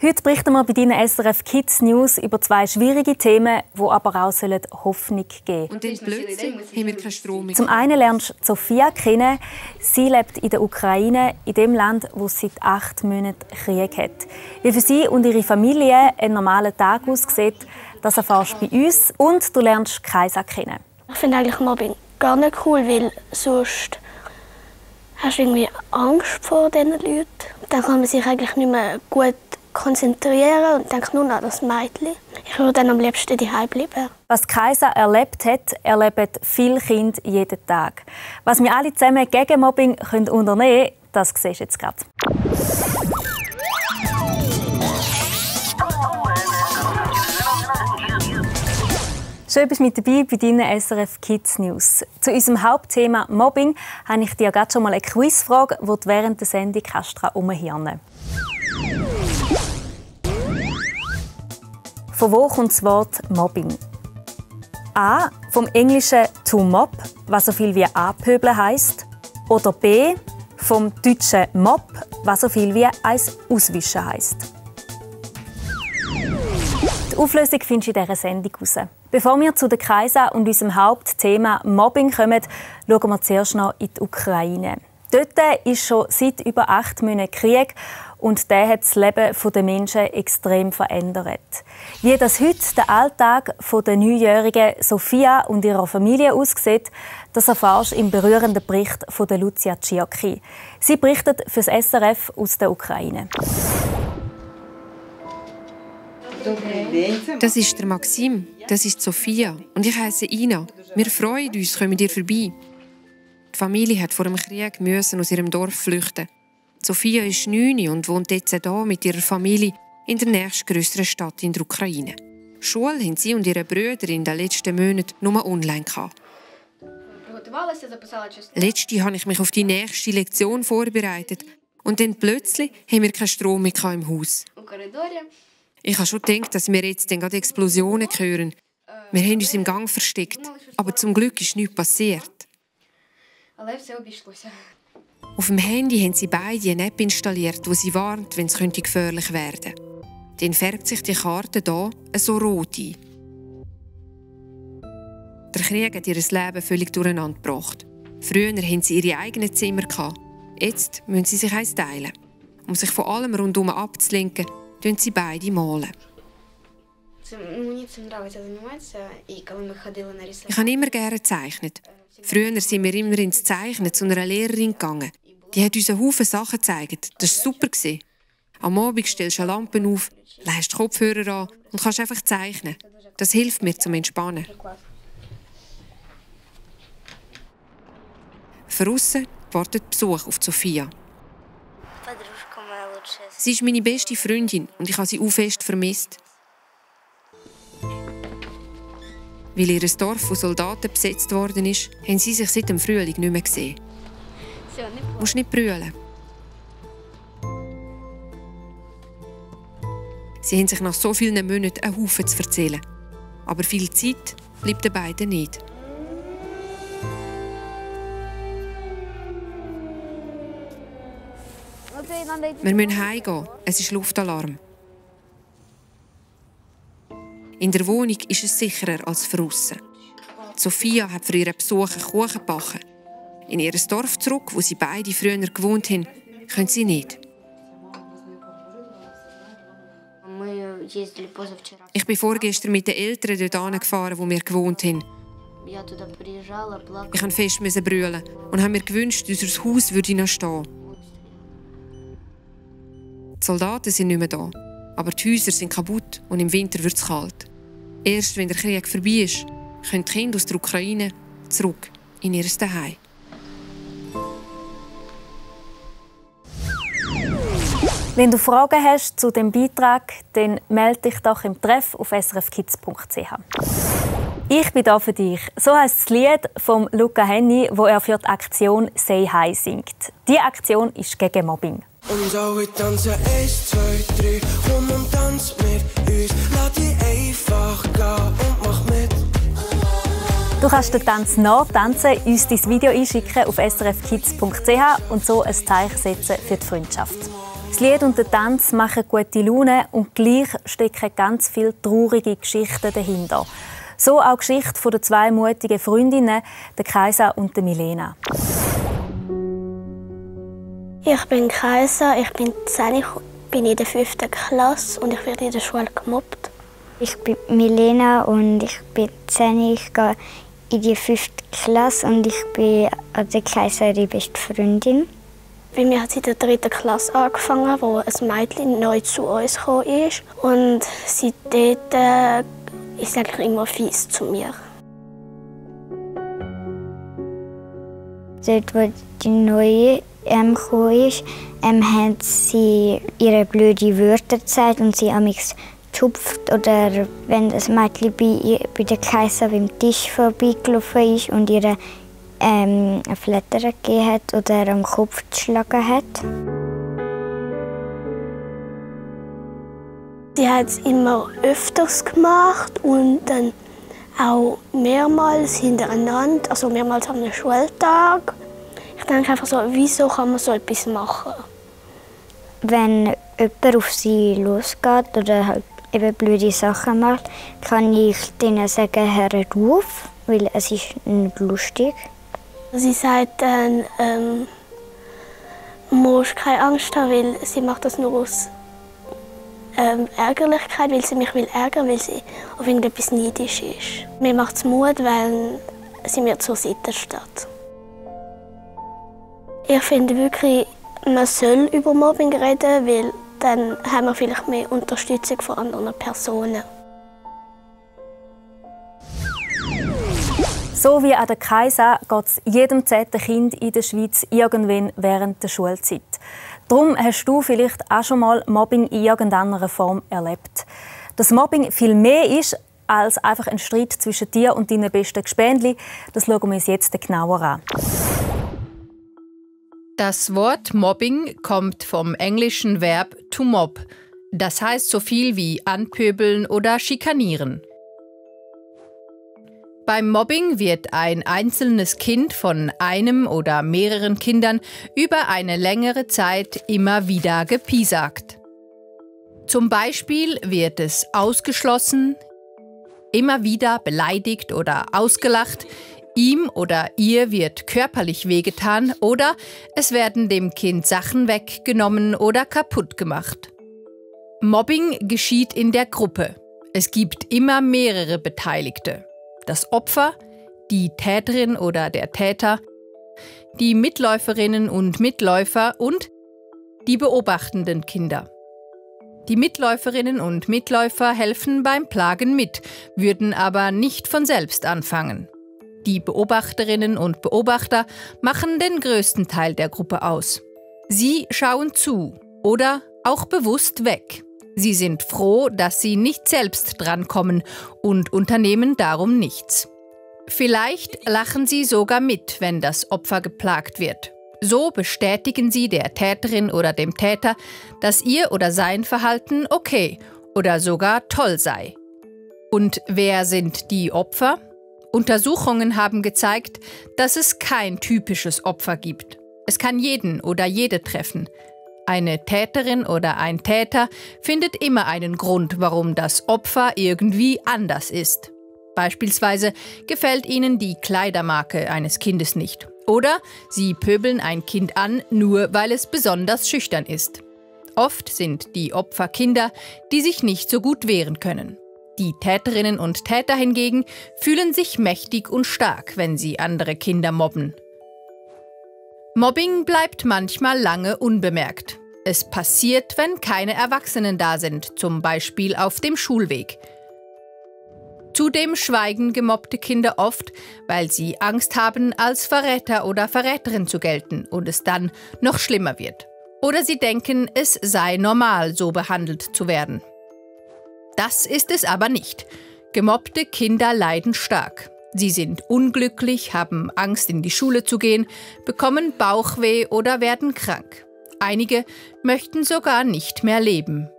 Heute berichten wir bei deinen SRF Kids News über zwei schwierige Themen, die aber auch Hoffnung geben sollen. Und dann plötzlich haben wir keinen Strom mehr. Zum einen lernst du Sophia kennen. Sie lebt in der Ukraine, in dem Land, wo es seit 8 Monaten Krieg hat. Wie für sie und ihre Familie ein normaler Tag aussieht, das erfährst du bei uns. Und du lernst Kaisa kennen. Ich finde eigentlich Mobbing gar nicht cool, weil sonst hast du irgendwie Angst vor diesen Leuten. Dann kann man sich eigentlich nicht mehr gut konzentrieren und denkt nur noch an das Mädchen. Ich würde dann am liebsten daheim bleiben. Was Kaisa erlebt hat, erleben viele Kinder jeden Tag. Was wir alle zusammen gegen Mobbing unternehmen können, das siehst du jetzt gerade. Schön, bist du mit dabei bei deinen SRF Kids News. Zu unserem Hauptthema Mobbing habe ich dir gerade schon mal eine Quizfrage, die du während der Sendung herumhirnen kannst. Von wo kommt das Wort Mobbing? A. Vom Englischen to mob, was so viel wie anpöbeln heisst. Oder B. Vom deutschen Mob, was so viel wie eins auswischen heisst. Die Auflösung findest du in dieser Sendung heraus. Bevor wir zu der Kaisa und unserem Hauptthema Mobbing kommen, schauen wir zuerst noch in die Ukraine. Dort ist schon seit über 8 Monaten Krieg und der hat das Leben der Menschen extrem verändert. Wie das heute der Alltag der 9-jährigen Sophia und ihrer Familie aussieht, das erfährst du im berührenden Bericht von Lucia Ciocchi. Sie berichtet für das SRF aus der Ukraine. Das ist der Maxim, das ist Sophia und ich heiße Ina. Wir freuen uns, kommen dir vorbei. Die Familie hat vor dem Krieg aus ihrem Dorf flüchten. Sophia ist 9 und wohnt jetzt hier mit ihrer Familie in der nächstgrösseren Stadt in der Ukraine. Schule haben sie und ihre Brüder in den letzten Monaten nur online gehabt. Letzte habe ich mich auf die nächste Lektion vorbereitet und dann plötzlich haben wir keinen Strom mehr im Haus. Ich habe schon gedacht, dass wir jetzt gerade Explosionen hören. Wir haben uns im Gang versteckt, aber zum Glück ist nichts passiert. Auf dem Handy haben sie beide eine App installiert, die sie warnt, wenn es gefährlich werden könnte. Dann färbt sich die Karte hier so rot ein. Der Krieg hat ihr Leben völlig durcheinander gebracht. Früher hatten sie ihre eigenen Zimmer. Jetzt müssen sie sich eins teilen. Um sich von allem rundherum abzulenken, malen sie beide malen. Ich habe immer gerne gezeichnet. Früher sind wir immer ins Zeichnen zu einer Lehrerin gegangen. Die hat uns einen Haufen Sachen gezeigt. Das war super. Am Abend stellst du eine Lampe auf, legst die Kopfhörer an und kannst einfach zeichnen. Das hilft mir zum Entspannen. Von aussen wartet Besuch auf Sophia. Sie ist meine beste Freundin und ich habe sie auch fest vermisst. Weil ihr Dorf von Soldaten besetzt worden ist, haben sie sich seit dem Frühling nicht mehr gesehen. Du musst nicht brüllen. Sie haben sich nach so vielen Monaten einen Haufen zu erzählen. Aber viel Zeit bleibt den beiden nicht. Wir müssen heimgehen. Es ist Luftalarm. In der Wohnung ist es sicherer als draussen. Sophia hat für ihren Besuch einen Kuchen gebacken. In ihr Dorf zurück, wo sie beide früher gewohnt haben, können sie nicht. Ich bin vorgestern mit den Eltern dort gefahren, wo wir gewohnt haben. Ich musste fest brüllen und habe mir gewünscht, unser Haus würde noch stehen. Die Soldaten sind nicht mehr da, aber die Häuser sind kaputt und im Winter wird es kalt. Erst wenn der Krieg vorbei ist, können die Kinder aus der Ukraine zurück in ihr Zuhause. Wenn du Fragen hast zu diesem Beitrag, dann melde dich doch im Treff auf srfkids.ch. Ich bin da für dich. So heisst das Lied von Luca Henny, wo er für die Aktion «Say Hi» singt. Diese Aktion ist gegen Mobbing. Und alle tanzen 1, 2, 3, komm und tanz mit uns. Lass dich einfach gehen und mach mit. Du kannst den Tanz nachtanzen, uns dein Video einschicken auf srfkids.ch und so ein Zeichen setzen für die Freundschaft. Das Lied und der Tanz machen gute Laune und gleich stecken ganz viele traurige Geschichten dahinter. So auch die Geschichte der zwei mutigen Freundinnen, der Kaisa und der Milena. Ich bin Kaisa, ich bin 10, ich bin in der 5. Klasse und ich werde in der Schule gemobbt. Ich bin Milena und ich bin 10, ich gehe in die 5. Klasse und ich bin an der Kaisa ihre beste Freundin. Bei mir hat sie in der 3. Klasse angefangen, wo ein Mädchen neu zu uns gekommen ist. Und seitdem ist sie eigentlich immer fies zu mir. Dort, wo die Neue gekommen ist, haben sie ihre blöde Wörter gezeigt und sie haben geschupft. Oder wenn das Mädchen bei der Kaisa beim Tisch vorbeigelaufen ist und ihre eine Flatter gegeben hat oder am Kopf geschlagen hat. Sie hat es immer öfters gemacht und dann auch mehrmals hintereinander, also mehrmals am Schultag. Ich denke einfach so, wieso kann man so etwas machen? Wenn jemand auf sie losgeht oder halt eben blöde Sachen macht, kann ich denen sagen, hört auf, weil es ist nicht lustig. Sie sagt dann, musst keine Angst haben, weil sie macht das nur aus Ärgerlichkeit, weil sie mich ärgern will, weil sie auf irgendetwas neidisch ist. Mir macht es Mut, wenn sie mir zur Seite steht. Ich finde wirklich, man soll über Mobbing reden, weil dann haben wir vielleicht mehr Unterstützung von anderen Personen. So wie an der Kaisa geht es jedem 10. Kind in der Schweiz irgendwann während der Schulzeit. Darum hast du vielleicht auch schon mal Mobbing in irgendeiner Form erlebt. Dass Mobbing viel mehr ist als einfach ein Streit zwischen dir und deinen besten Gespendli, das schauen wir uns jetzt genauer an. Das Wort Mobbing kommt vom englischen Verb to mob. Das heißt so viel wie anpöbeln oder schikanieren. Beim Mobbing wird ein einzelnes Kind von einem oder mehreren Kindern über eine längere Zeit immer wieder gepiesackt. Zum Beispiel wird es ausgeschlossen, immer wieder beleidigt oder ausgelacht, ihm oder ihr wird körperlich wehgetan oder es werden dem Kind Sachen weggenommen oder kaputt gemacht. Mobbing geschieht in der Gruppe. Es gibt immer mehrere Beteiligte. Das Opfer, die Täterin oder der Täter, die Mitläuferinnen und Mitläufer und die beobachtenden Kinder. Die Mitläuferinnen und Mitläufer helfen beim Plagen mit, würden aber nicht von selbst anfangen. Die Beobachterinnen und Beobachter machen den größten Teil der Gruppe aus. Sie schauen zu oder auch bewusst weg. Sie sind froh, dass sie nicht selbst drankommen und unternehmen darum nichts. Vielleicht lachen sie sogar mit, wenn das Opfer geplagt wird. So bestätigen sie der Täterin oder dem Täter, dass ihr oder sein Verhalten okay oder sogar toll sei. Und wer sind die Opfer? Untersuchungen haben gezeigt, dass es kein typisches Opfer gibt. Es kann jeden oder jede treffen. Eine Täterin oder ein Täter findet immer einen Grund, warum das Opfer irgendwie anders ist. Beispielsweise gefällt ihnen die Kleidermarke eines Kindes nicht. Oder sie pöbeln ein Kind an, nur weil es besonders schüchtern ist. Oft sind die Opfer Kinder, die sich nicht so gut wehren können. Die Täterinnen und Täter hingegen fühlen sich mächtig und stark, wenn sie andere Kinder mobben. Mobbing bleibt manchmal lange unbemerkt. Es passiert, wenn keine Erwachsenen da sind, zum Beispiel auf dem Schulweg. Zudem schweigen gemobbte Kinder oft, weil sie Angst haben, als Verräter oder Verräterin zu gelten und es dann noch schlimmer wird. Oder sie denken, es sei normal, so behandelt zu werden. Das ist es aber nicht. Gemobbte Kinder leiden stark. Sie sind unglücklich, haben Angst, in die Schule zu gehen, bekommen Bauchweh oder werden krank. Einige möchten sogar nicht mehr leben.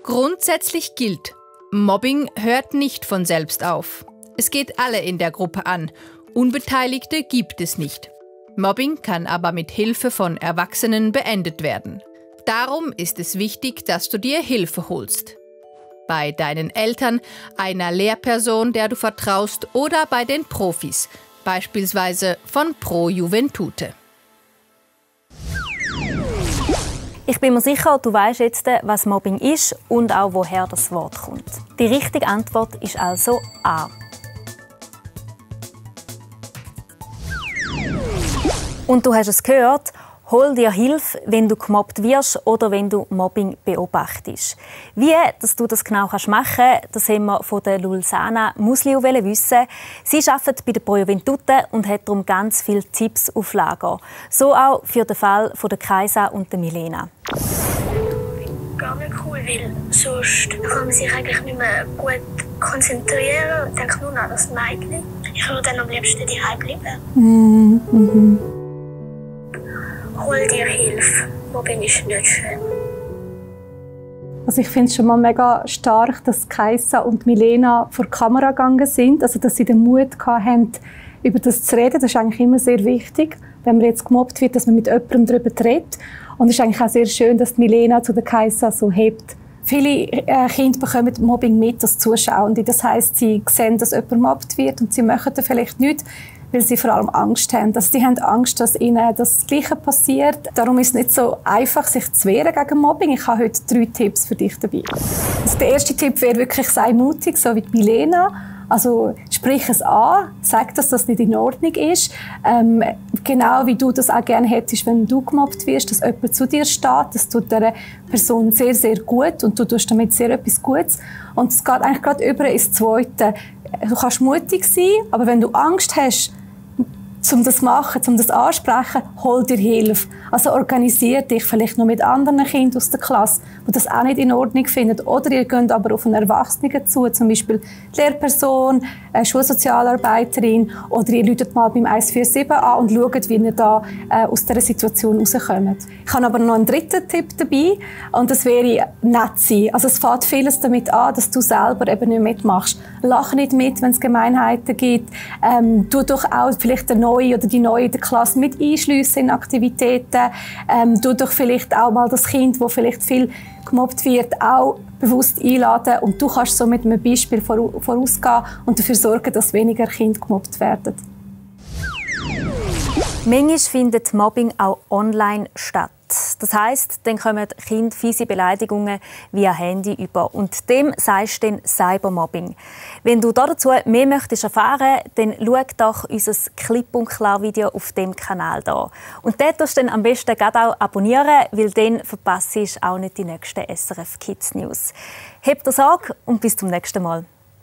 Grundsätzlich gilt, Mobbing hört nicht von selbst auf. Es geht alle in der Gruppe an. Unbeteiligte gibt es nicht. Mobbing kann aber mit Hilfe von Erwachsenen beendet werden. Darum ist es wichtig, dass du dir Hilfe holst. Bei deinen Eltern, einer Lehrperson, der du vertraust, oder bei den Profis, beispielsweise von Pro Juventute. Ich bin mir sicher, du weißt jetzt, was Mobbing ist und auch, woher das Wort kommt. Die richtige Antwort ist also A. Und du hast es gehört, hol dir Hilfe, wenn du gemobbt wirst oder wenn du Mobbing beobachtest. Wie dass du das genau machen kannst, das haben wir von der Lulsana Musliu wissen. Sie arbeitet bei der Pro Juventute und hat darum ganz viele Tipps auf Lager. So auch für den Fall von der Kaisa und der Milena. Gar nicht cool, weil sonst kann man sich eigentlich nicht mehr gut konzentrieren und denkt nur an das Mädchen. Ich würde dann am liebsten daheim bleiben. Hol dir Hilfe. Mobbing ist nicht schön. Also ich finde es schon mal mega stark, dass Kaisa und Milena vor die Kamera gegangen sind. Also dass sie den Mut hatten, über das zu reden. Das ist eigentlich immer sehr wichtig, wenn man jetzt gemobbt wird, dass man mit jemandem darüber redet. Und es ist eigentlich auch sehr schön, dass Milena zu der Kaisa so hebt. Viele Kinder bekommen Mobbing mit als Zuschauende. Das heisst, sie sehen, dass jemand gemobbt wird und sie machen da vielleicht nichts, weil sie vor allem Angst haben. Also sie haben Angst, dass ihnen das Gleiche passiert. Darum ist es nicht so einfach, sich zu wehren gegen Mobbing. Ich habe heute 3 Tipps für dich dabei. Also der erste Tipp wäre wirklich, sei mutig, so wie Milena. Also sprich es an, sag, dass das nicht in Ordnung ist. Genau wie du das auch gerne hättest, wenn du gemobbt wirst, dass jemand zu dir steht. Das tut dieser Person sehr, sehr gut und du tust damit sehr etwas Gutes. Und es geht eigentlich gerade über ins Zweite. Du kannst mutig sein, aber wenn du Angst hast, um das zu machen, um das ansprechen, hol dir Hilfe. Also organisier dich vielleicht noch mit anderen Kindern aus der Klasse, die das auch nicht in Ordnung finden. Oder ihr geht aber auf einen Erwachsenen zu, zum Beispiel die Lehrperson, eine Schulsozialarbeiterin, oder ihr ruft mal beim 147 an und schaut, wie ihr da aus dieser Situation rauskommt. Ich habe aber noch einen dritten Tipp dabei, und das wäre nett sein. Also es fängt vieles damit an, dass du selber eben nicht mitmachst. Lach nicht mit, wenn es Gemeinheiten gibt. Tu doch auch vielleicht den Neue oder die Neue in der Klasse mit einschliessen in Aktivitäten. Tu doch vielleicht auch mal das Kind, das vielleicht viel gemobbt wird, auch bewusst einladen. Und du kannst so mit einem Beispiel vorausgehen und dafür sorgen, dass weniger Kinder gemobbt werden. Manchmal findet Mobbing auch online statt. Das heisst, dann kommen Kinder fiese Beleidigungen via Handy über. Und dem sagst du dann Cybermobbing. Wenn du dazu mehr möchtest erfahren, dann schau doch unser Klipp und klar Video auf dem Kanal hier. Und dort darfst du dann am besten auch abonnieren, weil dann verpasst du auch nicht die nächsten SRF Kids News. Habt Sorge und bis zum nächsten Mal.